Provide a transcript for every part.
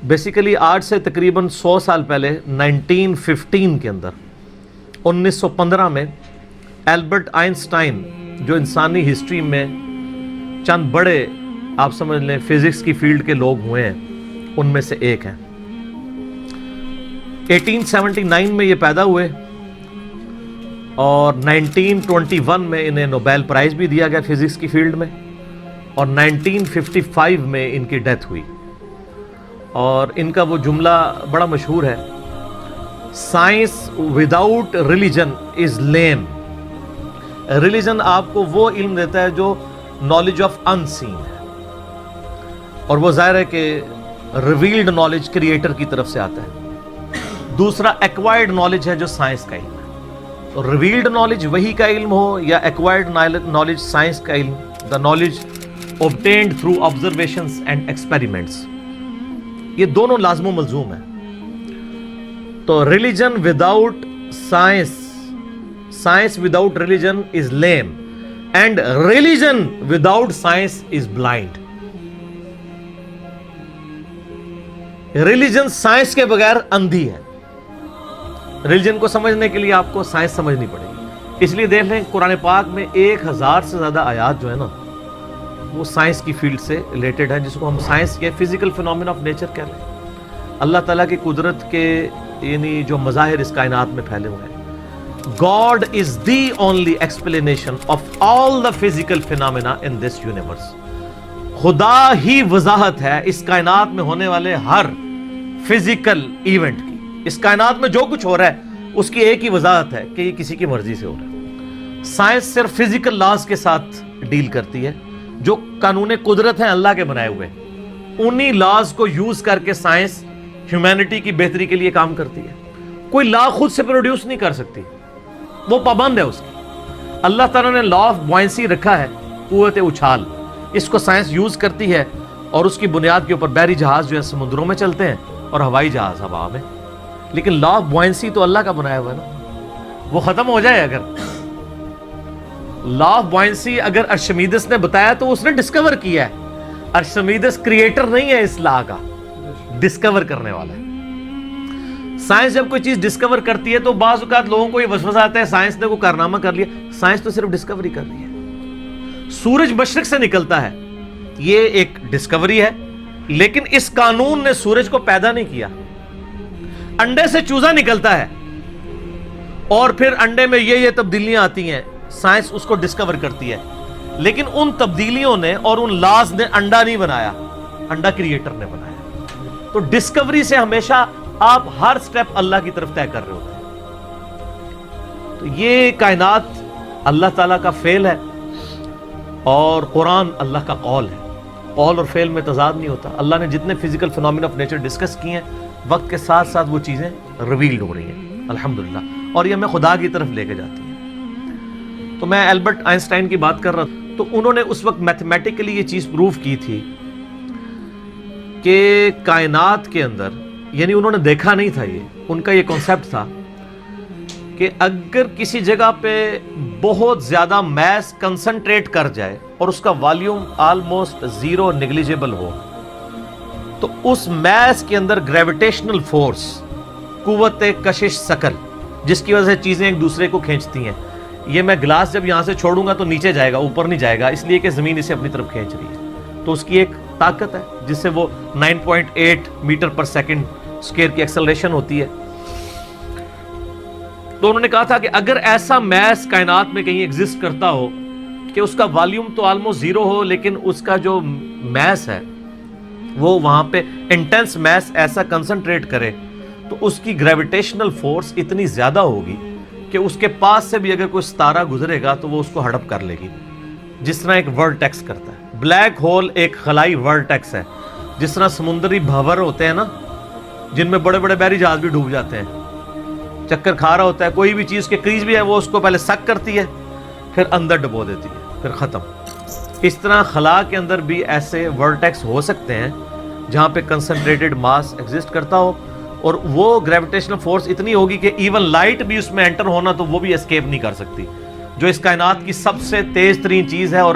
Basically آج سے تقریباً 100 سال پہلے 1915 کے اندر 1915 میں البرٹ آئنسٹائن جو انسانی ہسٹری میں چند بڑے آپ سمجھ لیں فزکس کی فیلڈ کے لوگ ہوئے ہیں ان میں سے ایک ہیں. 1879 میں یہ پیدا ہوئے اور 1921 میں انہیں نوبیل پرائز بھی دیا گیا فزکس کی فیلڈ میں اور 1955 میں ان کی ڈیتھ ہوئی. اور ان کا وہ جملہ بڑا مشہور ہے, science without religion is lame. Religion آپ کو وہ علم دیتا ہے جو نالج آف ان سین ہے, اور وہ ظاہر ہے کہ ریویلڈ نالج کریٹر کی طرف سے آتا ہے. دوسرا ایکوائرڈ نالج ہے جو سائنس کا علم ہے. تو ریویلڈ نالج وحی کا علم ہو یا ایکوائرڈ نالج سائنس کا علم, the knowledge obtained through observations and experiments, یہ دونوں لازم و ملزوم ہیں. تو religion without science, science without religion is lame, and religion without science is blind. Religion science کے بغیر اندھی ہے. ریلیجن کو سمجھنے کے لیے آپ کو سائنس سمجھنی پڑے گی. اس لیے دیکھ لیں قرآن پاک میں 1000 سے زیادہ آیات جو ہے نا وہ سائنس کی فیلڈ سے ریلیٹڈ ہے, جس کو ہم سائنس کے فزیکل فینومینا آف نیچر کہہ رہے ہیں. اللہ تعالیٰ کی قدرت کے یعنی جو مظاہر اس کائنات میں پھیلے ہوئے ہیں. God is the only explanation of all the physical phenomena in this universe. خدا ہی وضاحت ہے اس کائنات میں ہونے والے ہر فزیکل ایونٹ کی. اس کائنات میں جو کچھ ہو رہا ہے اس کی ایک ہی وضاحت ہے کہ یہ کسی کی مرضی سے ہو رہا ہے. سائنس صرف فزیکل لاز کے ساتھ ڈیل کرتی ہے جو قانون قدرت ہیں اللہ کے بنائے ہوئے. انہی لاز کو یوز کر کے سائنس ہیومینٹی کی بہتری کے لیے کام کرتی ہے. کوئی لا خود سے پروڈیوس نہیں کر سکتی, وہ پابند ہے اس کی. اللہ تعالیٰ نے لا آف بوائنسی رکھا ہے, قوت اچھال, اس کو سائنس یوز کرتی ہے اور اس کی بنیاد کے اوپر بحری جہاز جو ہے سمندروں میں چلتے ہیں اور ہوائی جہاز ہوا میں. لیکن لا آف بوائنسی تو اللہ کا بنایا ہوا ہے نا, وہ ختم ہو جائے اگر لا آف بوائنسی اگر ارشمیدس نے بتایا تو اس نے ڈسکور کیا ہے. ارشمیدس کریٹر نہیں ہے اس لا کا, ڈسکور کرنے والا ہے. سائنس جب کوئی چیز ڈسکور کرتی ہے تو بعض اوقات لوگوں کو یہ وسوسہ آتا ہے سائنس نے کوئی کارنامہ کر لیا. سائنس تو صرف ڈسکوری کر رہی ہے. سورج مشرق سے نکلتا ہے, یہ ایک ڈسکوری ہے, لیکن اس قانون نے سورج کو پیدا نہیں کیا. انڈے سے چوزا نکلتا ہے اور پھر انڈے میں یہ تبدیلیاں آتی ہیں, سائنس اس کو ڈسکور کرتی ہے, لیکن ان تبدیلیوں نے اور ان لاز نے انڈا نہیں بنایا, انڈا کریٹر نے بنایا. تو ڈسکوری سے ہمیشہ آپ ہر سٹیپ اللہ کی طرف طے کر رہے ہوتے ہیں. تو یہ کائنات اللہ تعالیٰ کا فعل ہے اور قرآن اللہ کا قول ہے. قول اور فعل میں تضاد نہیں ہوتا. اللہ نے جتنے physical phenomena of nature discuss کیے ہیں وقت کے ساتھ ساتھ وہ چیزیں ریویلڈ ہو رہی ہیں الحمدللہ, اور یہ ہمیں خدا کی طرف لے کے جاتی ہیں. تو میں البرٹ آئنسٹائن کی بات کر رہا تھا, تو انہوں نے اس وقت میتھمیٹیکلی یہ چیز پروف کی تھی کہ کائنات کے اندر, یعنی انہوں نے دیکھا نہیں تھا, یہ ان کا یہ کانسیپٹ تھا کہ اگر کسی جگہ پہ بہت زیادہ میس کنسنٹریٹ کر جائے اور اس کا والیوم آلموسٹ زیرو نیگلیجیبل ہو تو اس میس کے اندر گریویٹیشنل فورس, قوت کشش ثقل, جس کی وجہ سے چیزیں ایک دوسرے کو کھینچتی ہیں. یہ میں گلاس جب یہاں سے چھوڑوں گا تو نیچے جائے گا, اوپر نہیں جائے گا, اس لیے کہ زمین اسے اپنی طرف کھینچ رہی ہے. تو اس کی ایک طاقت ہے جس سے وہ 9.8 میٹر پر سیکنڈ اسکوائر کی ایکسلریشن ہوتی ہے. تو انہوں نے کہا تھا کہ اگر ایسا میس کائنات میں کہیں ایگزسٹ کرتا ہو کہ اس کا والیوم تو آلموسٹ زیرو ہو, لیکن اس کا جو میس ہے وہ وہاں پہ انٹینس میس ایسا کنسنٹریٹ کرے تو اس کی گریویٹیشنل فورس اتنی زیادہ ہوگی کہ اس کے پاس سے بھی اگر کوئی ستارہ گزرے گا تو وہ اس کو ہڑپ کر لے گی, جس طرح ایک ورٹیکس کرتا ہے. بلیک ہول ایک خلائی ورٹیکس ہے, جس طرح سمندری بھنور ہوتے ہیں نا جن میں بڑے بڑے بحری جہاز بھی ڈوب جاتے ہیں, چکر کھا رہا ہوتا ہے, کوئی بھی چیز کے قریب بھی ہے وہ اس کو پہلے سک کرتی ہے پھر اندر ڈبو دیتی ہے پھر ختم. اس طرح خلا کے اندر بھی ایسے ورٹیکس ہو سکتے ہیں جہاں پہ کنسنٹریٹڈ ماس ایگزسٹ کرتا ہو اور وہ گریویٹیشنل فورس اتنی ہوگی کہ ایون لائٹ بھی اس میں انٹر ہونا تو وہ بھی اسکیپ نہیں کر سکتی, جو اس کائنات کی سب سے تیز ترین چیز ہے اور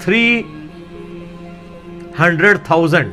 300,000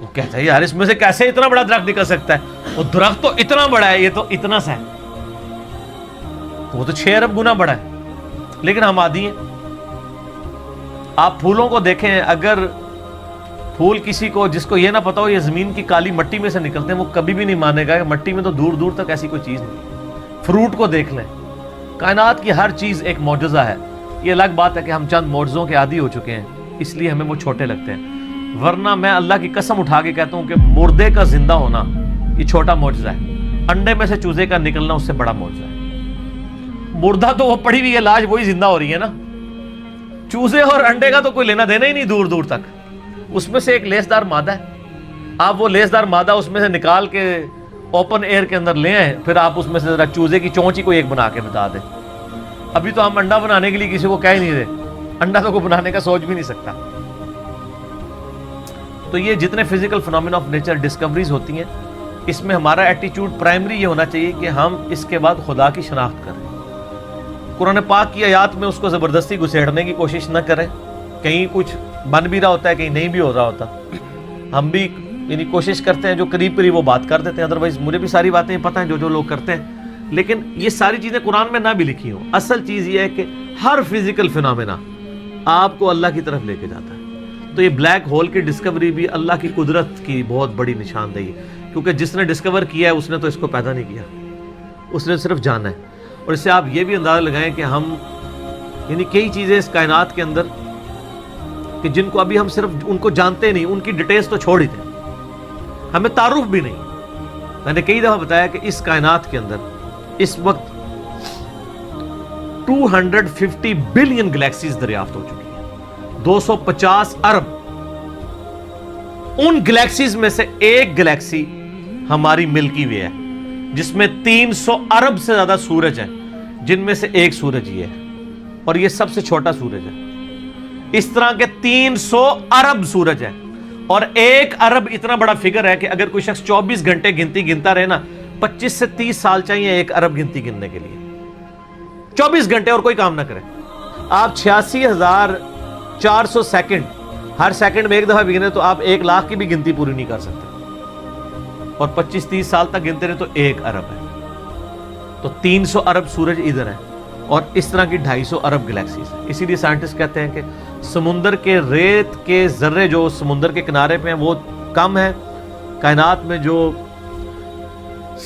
وہ کہتا ہے یار اس میں سے کیسے اتنا بڑا درخت نکل سکتا ہے؟ وہ درخت تو اتنا بڑا ہے، یہ تو اتنا سا ہے، وہ تو 6 ارب گنا بڑا ہے، لیکن ہم عادی ہیں۔ آپ پھولوں کو دیکھیں، اگر پھول کسی کو جس کو یہ نہ پتا ہو یہ زمین کی کالی مٹی میں سے نکلتے ہیں، وہ کبھی بھی نہیں مانے گا کہ مٹی میں تو دور دور تک ایسی کوئی چیز نہیں۔ فروٹ کو دیکھ لیں، کائنات کی ہر چیز ایک معجزہ ہے۔ یہ الگ بات ہے کہ ہم چند معجزوں کے عادی ہو چکے ہیں، اس لیے ہمیں وہ چھوٹے لگتے ہیں، ورنہ میں اللہ کی قسم اٹھا کے کہتا ہوں کہ مردے کا زندہ ہونا یہ چھوٹا معجزہ ہے، انڈے میں سے چوزے کا نکلنا اس سے بڑا معجزہ ہے۔ مردہ تو وہ پڑی ہوئی ہے لاش، وہی زندہ ہو رہی ہے نا، چوزے اور انڈے کا تو کوئی لینا دینا ہی نہیں دور دور تک۔ اس میں سے ایک لیسدار مادہ ہے، آپ وہ لیسدار مادہ اس میں سے نکال کے اوپن ایئر کے اندر لے آئیں، پھر آپ اس میں سے ذرا چوزے کی چونچ ہی کوئی ایک بنا کے بتا دیں۔ ابھی تو ہم انڈا بنانے کے لیے کسی کو کہہ ہی نہیں رہے، انڈا تو کوئی بنانے کا سوچ بھی نہیں سکتا۔ تو یہ جتنے physical phenomena of nature discoveries ہوتی ہیں، اس میں ہمارا ایٹیچیوڈ پرائمری یہ ہونا چاہیے کہ ہم اس کے بعد خدا کی شناخت کریں، قرآن پاک کی آیات میں اس کو زبردستی گھسیڑنے کی کوشش نہ کریں، کہیں کچھ بن بھی رہا ہوتا ہے کہیں نہیں بھی ہو رہا ہوتا، ہم بھی یعنی کوشش کرتے ہیں جو قریب قریب وہ بات کر دیتے ہیں، ادروائز مجھے بھی ساری باتیں پتہ ہیں جو لوگ کرتے ہیں، لیکن یہ ساری چیزیں قرآن میں نہ بھی لکھی ہوں۔ اصل چیز یہ ہے کہ ہر فزیکل فنامنا آپ کو اللہ کی طرف لے کے جاتا ہے۔ تو یہ بلیک ہول کی ڈسکوری بھی اللہ کی قدرت کی بہت بڑی نشاندہی ہے، کیونکہ جس نے ڈسکور کیا ہے اس نے تو اس کو پیدا نہیں کیا، اس نے صرف جانا ہے۔ اور اس سے آپ یہ بھی اندازہ لگائیں کہ ہم یعنی کئی چیزیں اس کائنات کے اندر کہ جن کو ابھی ہم صرف ان کو جانتے نہیں، ان کی ڈیٹیلز تو چھوڑ ہی دیں، ہمیں تعارف بھی نہیں۔ میں نے کئی دفعہ بتایا کہ اس کائنات کے اندر اس وقت 250 بلین گلیکسیز دریافت ہو چکی ہیں، 250 ارب۔ ان گلیکسیز میں سے ایک گلیکسی ہماری ملکی وے ہے، جس میں 300 ارب سے زیادہ سورج ہیں، جن میں سے ایک سورج یہ ہے، اور یہ سب سے چھوٹا سورج ہے۔ اس طرح کے 300 ارب سورج ہے، اور 1 ارب اتنا بڑا فگر ہے کہ اگر کوئی شخص 24 گھنٹے گنتی گنتا رہے نا، 25 سے 30 سال چاہیے 1 ارب گنتی گننے کے لیے، 24 گھنٹے اور کوئی کام نہ کرے۔ آپ 86,400 سیکنڈ، ہر سیکنڈ میں ایک دفعہ بھی گنے تو آپ 1 لاکھ کی بھی گنتی پوری نہیں کر سکتے، اور 25-30 سال تک گنتے رہے تو 1 ارب ہے۔ تو 300 ارب سورج ادھر ہے، اور اس طرح کی 250 ارب گلیکسیز ہیں۔ اسی لیے سائنٹسٹ کہتے ہیں کہ سمندر کے ریت کے ذرے جو سمندر کے کنارے پہ ہیں وہ کم ہیں، کائنات میں جو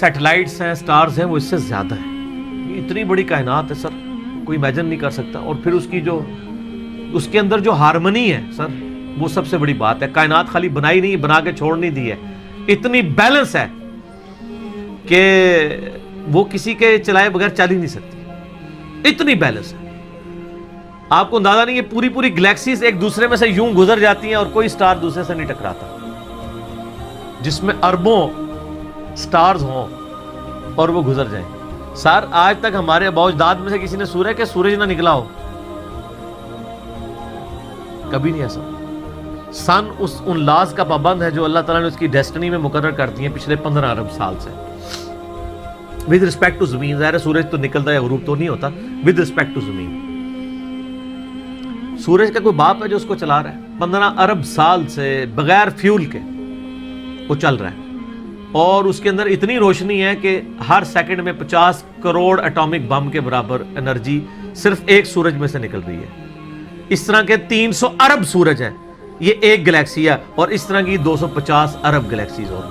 سیٹلائٹس ہیں، سٹارز ہیں، وہ اس سے زیادہ ہیں۔ یہ اتنی بڑی کائنات ہے سر، کوئی امیجن نہیں کر سکتا۔ اور پھر اس کی جو اس کے اندر جو ہارمنی ہے سر، وہ سب سے بڑی بات ہے۔ کائنات خالی بنائی نہیں، بنا کے چھوڑ نہیں دی ہے، اتنی بیلنس ہے کہ وہ کسی کے چلائے بغیر چل ہی نہیں سکتی، اتنی بیلنس ہے۔ آپ کو اندازہ نہیں، یہ پوری پوری گلیکسیز ایک دوسرے میں سے یوں گزر جاتی ہیں اور کوئی سٹار دوسرے سے نہیں ٹکراتا، جس میں اربوں سٹارز ہوں اور وہ گزر جائیں۔ سر آج تک ہمارے آباء و اجداد میں سے کسی نے سورہ کہ سورج نہ نکلا ہو، کبھی نہیں ایسا۔ سن ان لاز کا پابند ہے جو اللہ تعالیٰ نے اس کی ڈیسٹنی میں مقرر کر دی ہیں پچھلے 15 ارب سال سے، ود رسپیکٹ ٹو زمین۔ ظاہر ہے سورج تو نکلتا ہے، غروب تو نہیں ہوتا، ود رسپیکٹ ٹو زمین۔ سورج کا کوئی باپ ہے جو اس کو چلا رہا ہے؟ 15 ارب سال سے بغیر فیول کے وہ چل رہا ہے، اور اس کے اندر اتنی روشنی ہے کہ ہر سیکنڈ میں 50 کروڑ ایٹامک بم کے برابر انرجی صرف ایک سورج میں سے نکل رہی ہے۔ اس طرح کے 300 ارب سورج ہیں، یہ ایک گلیکسی ہے، اور اس طرح کی 250 ارب گلیکسیز اور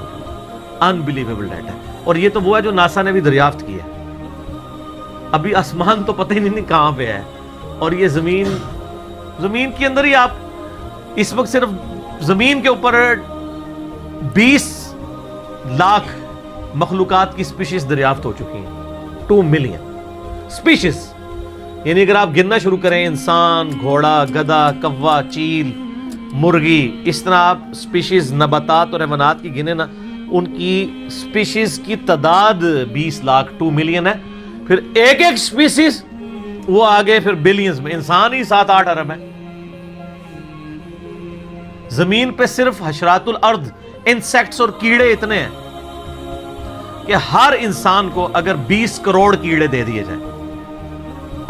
انبلیویبل ڈیٹا ہے۔ اور یہ تو وہ ہے جو ناسا نے بھی دریافت کی ہے، ابھی آسمان تو پتہ ہی نہیں کہاں پہ ہے، اور یہ زمین کے اندر ہی آپ اس وقت صرف زمین کے اوپر 20 لاکھ مخلوقات کی سپیشیز دریافت ہو چکی ہیں، 2 ملین سپیشیز۔ یعنی اگر آپ گننا شروع کریں، انسان، گھوڑا، گدھا، کوا، چیل، مرغی، اس طرح آپ سپیشیز نباتات اور حیوانات کی گنے نا، ان کی سپیشیز کی تعداد 20 لاکھ 2 ملین ہے۔ پھر ایک ایک سپیشیز وہ آگے پھر بلینز میں، انسان ہی 7-8 ارب ہے۔ زمین پہ صرف حشرات الارض، انسیکٹس اور کیڑے اتنے ہیں کہ ہر انسان کو اگر 20 کروڑ کیڑے دے دیے جائیں،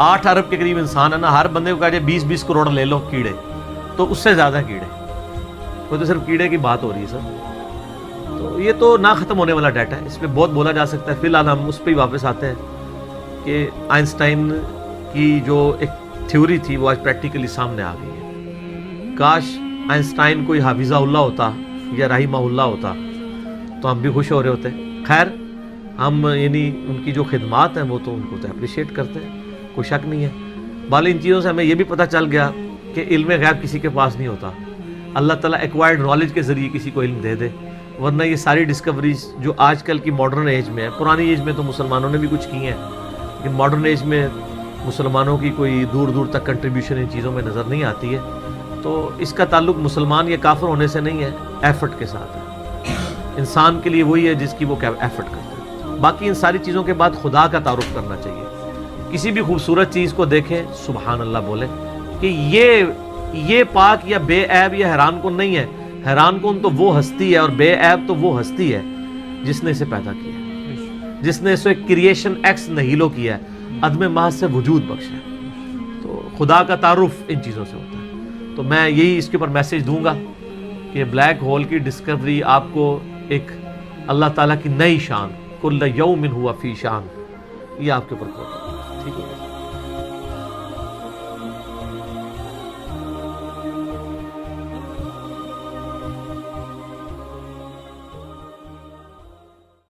8 ارب کے قریب انسان ہے نا، ہر بندے کو کہا جائے 20 کروڑ لے لو کیڑے، تو اس سے زیادہ کیڑے، وہ تو صرف کیڑے کی بات ہو رہی ہے سر. تو یہ تو نہ ختم ہونے والا ڈیٹا ہے, اس پہ بہت بولا جا سکتا ہے. فی الحال ہم اس پہ ہی واپس آتے ہیں کہ آئنسٹائن کی جو ایک تھیوری تھی وہ آج پریکٹیکلی سامنے آ گئی ہے. کاش آئنسٹائن کوئی حافظہ اللہ ہوتا یا رحمہ اللہ ہوتا تو ہم بھی خوش ہو رہے ہوتے. خیر ہم یعنی ان کی جو خدمات ہیں وہ تو ان کو تو اپریشیٹ کرتے ہیں, کوئی شک نہیں ہے. بال ان چیزوں سے ہمیں یہ بھی پتہ چل گیا کہ علم غیب کسی کے پاس نہیں ہوتا. اللہ تعالیٰ ایکوائرڈ نالج کے ذریعے کسی کو علم دے دے, ورنہ یہ ساری ڈسکوریز جو آج کل کی ماڈرن ایج میں ہے, پرانی ایج میں تو مسلمانوں نے بھی کچھ کی ہیں, لیکن ماڈرن ایج میں مسلمانوں کی کوئی دور دور تک کنٹریبیوشن ان چیزوں میں نظر نہیں آتی ہے. تو اس کا تعلق مسلمان یا کافر ہونے سے نہیں ہے, ایفرٹ کے ساتھ ہے. انسان کے لیے وہی ہے جس کی وہ ایفرٹ کرتا ہے. باقی ان ساری چیزوں کے بعد خدا کا تعارف کرنا چاہیے. کسی بھی خوبصورت چیز کو دیکھیں سبحان اللہ بولیں کہ یہ پاک یا بے عیب یا حیران کن نہیں ہے. حیران کن تو وہ ہستی ہے اور بے عیب تو وہ ہستی ہے جس نے اسے پیدا کیا ہے, جس نے اسے کریشن ایکس نہیلو کیا ہے, عدم محض سے وجود بخشا ہے. تو خدا کا تعارف ان چیزوں سے ہوتا ہے. تو میں یہی اس کے اوپر میسیج دوں گا کہ بلیک ہول کی ڈسکوری آپ کو ایک اللہ تعالیٰ کی نئی شان, کل یوم ہوا فی شان, یہ آپ کے اوپر ہوگا. ٹھیک ہے.